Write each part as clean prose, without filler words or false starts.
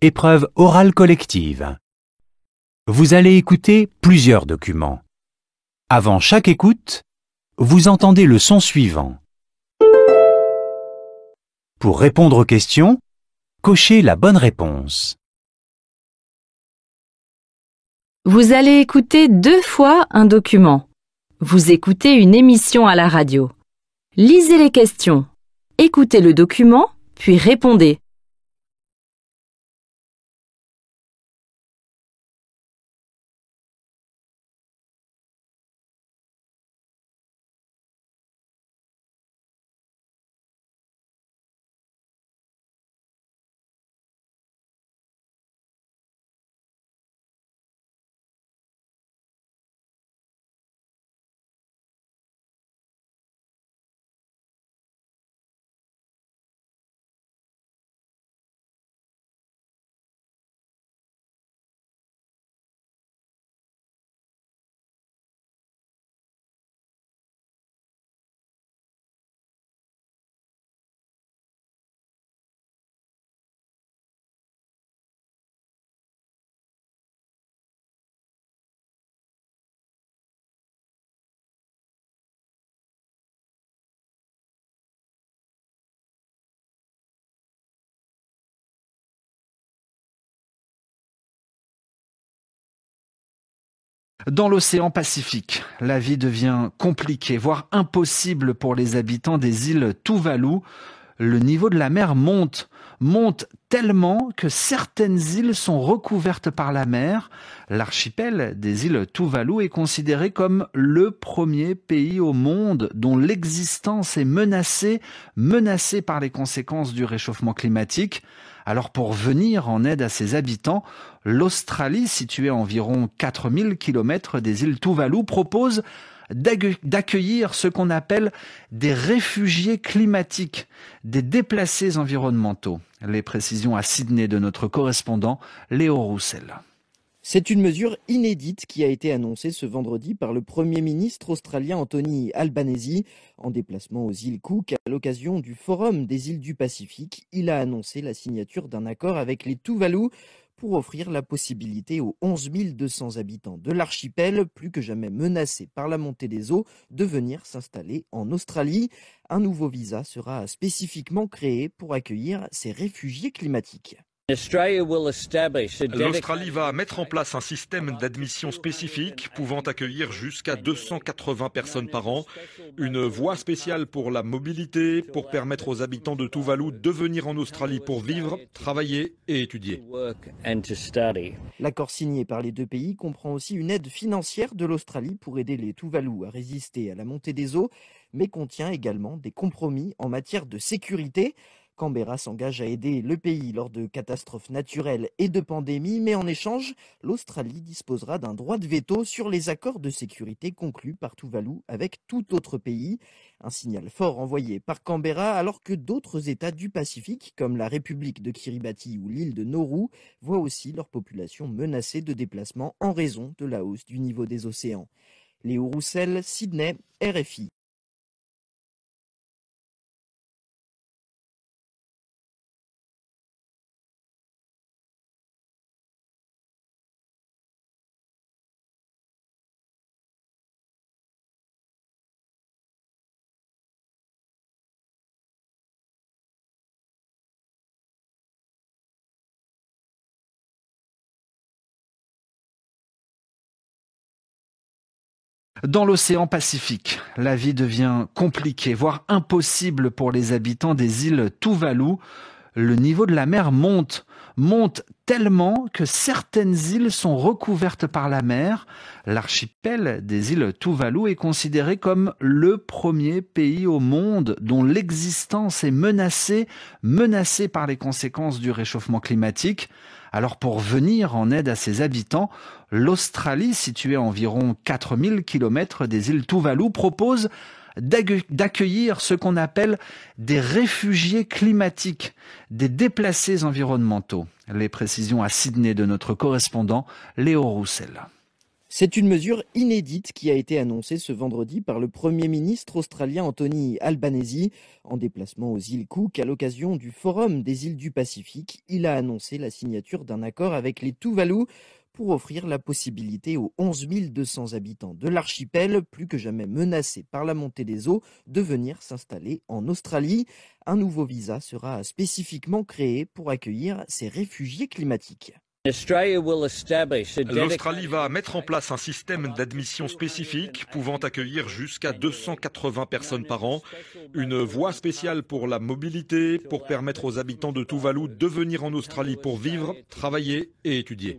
Épreuve orale collective. Vous allez écouter plusieurs documents. Avant chaque écoute, vous entendez le son suivant. Pour répondre aux questions, cochez la bonne réponse. Vous allez écouter 2 fois un document. Vous écoutez une émission à la radio. Lisez les questions. Écoutez le document, puis répondez. Dans l'océan Pacifique, la vie devient compliquée, voire impossible pour les habitants des îles Tuvalu. Le niveau de la mer monte tellement que certaines îles sont recouvertes par la mer. L'archipel des îles Tuvalu est considéré comme le premier pays au monde dont l'existence est menacée par les conséquences du réchauffement climatique. Alors pour venir en aide à ses habitants, l'Australie, située à environ 4000 km des îles Tuvalu, propose d'accueillir ce qu'on appelle des réfugiés climatiques, des déplacés environnementaux. Les précisions à Sydney de notre correspondant Léo Roussel. C'est une mesure inédite qui a été annoncée ce vendredi par le Premier ministre australien Anthony Albanese. En déplacement aux îles Cook à l'occasion du Forum des îles du Pacifique, il a annoncé la signature d'un accord avec les Tuvalu pour offrir la possibilité aux 11 200 habitants de l'archipel, plus que jamais menacés par la montée des eaux, de venir s'installer en Australie. Un nouveau visa sera spécifiquement créé pour accueillir ces réfugiés climatiques. L'Australie va mettre en place un système d'admission spécifique pouvant accueillir jusqu'à 280 personnes par an. Une voie spéciale pour la mobilité pour permettre aux habitants de Tuvalu de venir en Australie pour vivre, travailler et étudier. L'accord signé par les deux pays comprend aussi une aide financière de l'Australie pour aider les Tuvalu à résister à la montée des eaux, mais contient également des compromis en matière de sécurité. Canberra s'engage à aider le pays lors de catastrophes naturelles et de pandémies, mais en échange, l'Australie disposera d'un droit de veto sur les accords de sécurité conclus par Tuvalu avec tout autre pays. Un signal fort envoyé par Canberra alors que d'autres États du Pacifique, comme la République de Kiribati ou l'île de Nauru, voient aussi leur population menacée de déplacement en raison de la hausse du niveau des océans. Léo Roussel, Sydney, RFI. Dans l'océan Pacifique, la vie devient compliquée, voire impossible pour les habitants des îles Tuvalu. Le niveau de la mer monte tellement que certaines îles sont recouvertes par la mer. L'archipel des îles Tuvalu est considéré comme le premier pays au monde dont l'existence est menacée par les conséquences du réchauffement climatique. Alors pour venir en aide à ses habitants, l'Australie, située à environ 4000 km des îles Tuvalu, propose d'accueillir ce qu'on appelle des réfugiés climatiques, des déplacés environnementaux. Les précisions à Sydney de notre correspondant Léo Roussel. C'est une mesure inédite qui a été annoncée ce vendredi par le Premier ministre australien Anthony Albanese. En déplacement aux îles Cook à l'occasion du Forum des îles du Pacifique, il a annoncé la signature d'un accord avec les Tuvalu pour offrir la possibilité aux 11 200 habitants de l'archipel, plus que jamais menacés par la montée des eaux, de venir s'installer en Australie. Un nouveau visa sera spécifiquement créé pour accueillir ces réfugiés climatiques. L'Australie va mettre en place un système d'admission spécifique pouvant accueillir jusqu'à 280 personnes par an, une voie spéciale pour la mobilité pour permettre aux habitants de Tuvalu de venir en Australie pour vivre, travailler et étudier.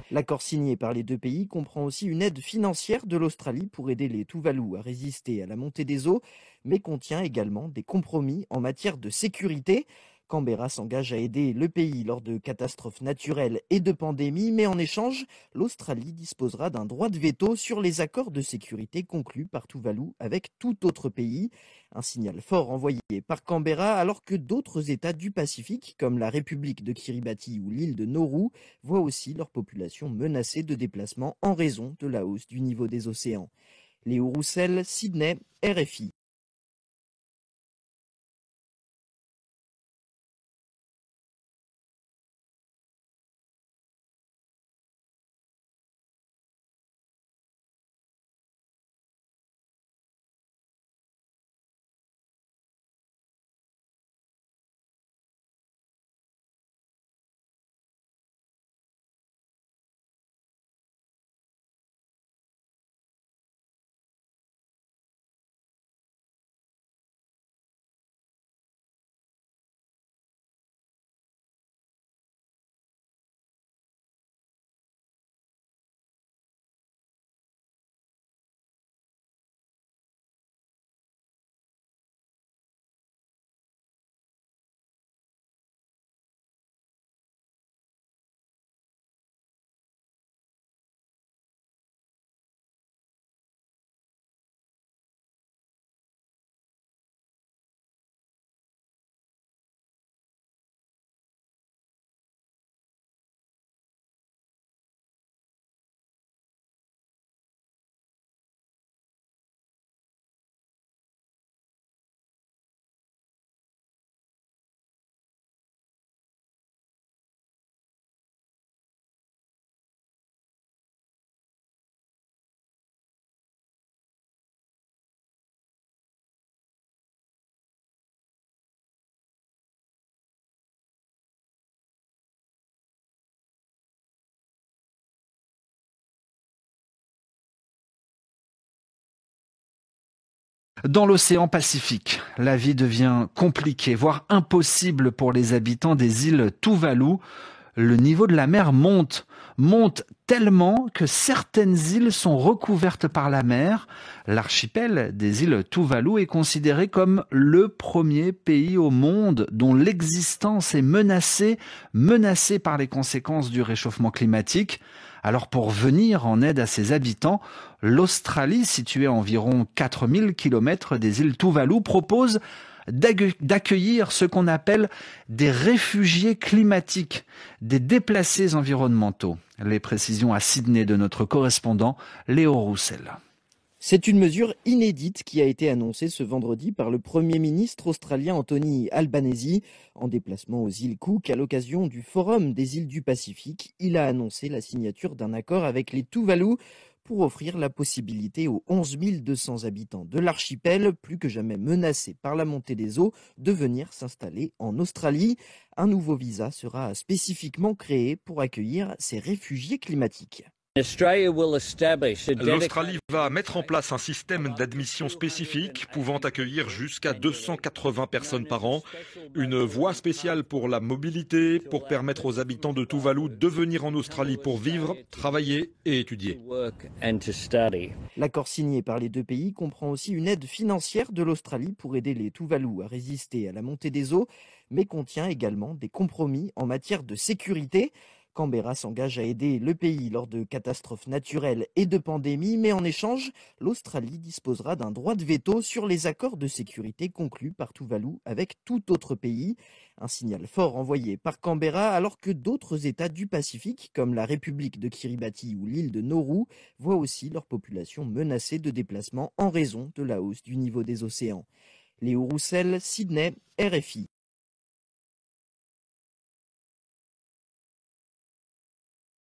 L'accord signé par les deux pays comprend aussi une aide financière de l'Australie pour aider les Tuvalu à résister à la montée des eaux, mais contient également des compromis en matière de sécurité. Canberra s'engage à aider le pays lors de catastrophes naturelles et de pandémies, mais en échange, l'Australie disposera d'un droit de veto sur les accords de sécurité conclus par Tuvalu avec tout autre pays. Un signal fort envoyé par Canberra alors que d'autres États du Pacifique, comme la République de Kiribati ou l'île de Nauru, voient aussi leur population menacée de déplacement en raison de la hausse du niveau des océans. Léo Roussel, Sydney, RFI. Dans l'océan Pacifique, la vie devient compliquée, voire impossible pour les habitants des îles Tuvalu. Le niveau de la mer monte tellement que certaines îles sont recouvertes par la mer. L'archipel des îles Tuvalu est considéré comme le premier pays au monde dont l'existence est menacée par les conséquences du réchauffement climatique. Alors pour venir en aide à ses habitants, l'Australie, située à environ 4000 km des îles Tuvalu, propose d'accueillir ce qu'on appelle des réfugiés climatiques, des déplacés environnementaux. Les précisions à Sydney de notre correspondant Léo Roussel. C'est une mesure inédite qui a été annoncée ce vendredi par le Premier ministre australien Anthony Albanese. En déplacement aux îles Cook à l'occasion du Forum des îles du Pacifique, il a annoncé la signature d'un accord avec les Tuvalu pour offrir la possibilité aux 11 200 habitants de l'archipel, plus que jamais menacés par la montée des eaux, de venir s'installer en Australie. Un nouveau visa sera spécifiquement créé pour accueillir ces réfugiés climatiques. L'Australie va mettre en place un système d'admission spécifique pouvant accueillir jusqu'à 280 personnes par an, une voie spéciale pour la mobilité pour permettre aux habitants de Tuvalu de venir en Australie pour vivre, travailler et étudier. L'accord signé par les deux pays comprend aussi une aide financière de l'Australie pour aider les Tuvalu à résister à la montée des eaux, mais contient également des compromis en matière de sécurité. Canberra s'engage à aider le pays lors de catastrophes naturelles et de pandémies, mais en échange, l'Australie disposera d'un droit de veto sur les accords de sécurité conclus par Tuvalu avec tout autre pays. Un signal fort envoyé par Canberra alors que d'autres États du Pacifique, comme la République de Kiribati ou l'île de Nauru, voient aussi leur population menacée de déplacement en raison de la hausse du niveau des océans. Léo Roussel, Sydney, RFI.